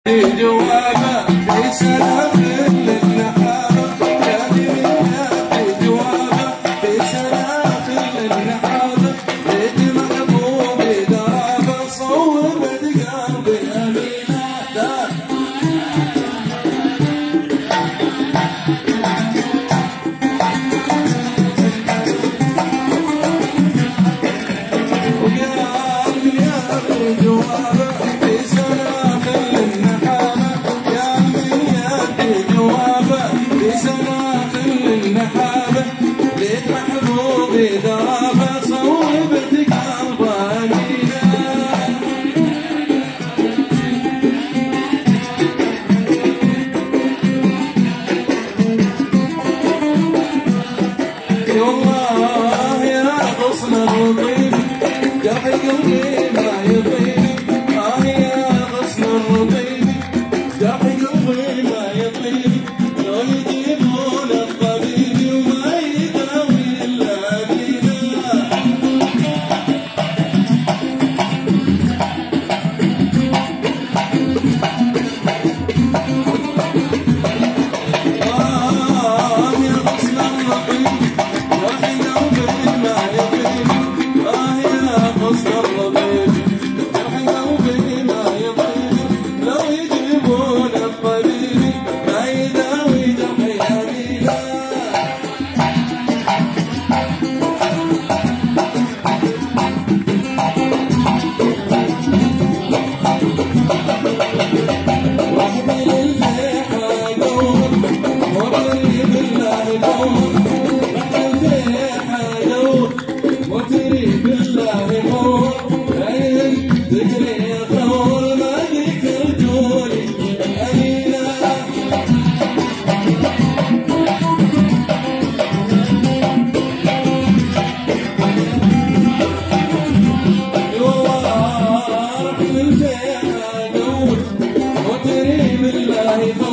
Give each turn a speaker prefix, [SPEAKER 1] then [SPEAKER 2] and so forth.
[SPEAKER 1] جوابه في سلام للنحابه يا دنيا جوابه في سلام للنحابه بيت محبوبي درابه صوبت قلبي امينه وقال يا جوابه في سلام النحابة بيت محبوبي درابة صوبت قلبه أمينة والله يا غصن الرطيب جرح قلبي ما يطيب يا غصن الرطيب جرح قلبي ما يطيب لو يجيبون الطبيب وما يداوي الا بينا يا غصن الرطيب جرح قلبي ما يطيب يا غصن الرطيب جرح قلبي ما يطيب لو يجيبون الطبيب ما يداوي جرحي أمينة واحمل الفيحة دور وطري بالله فور واحمل الفيحة دور وطري بالله فور عين ذكري ثور ما ذكرتوني أمينة والله واحمل الفيحة دور وطري بالله فور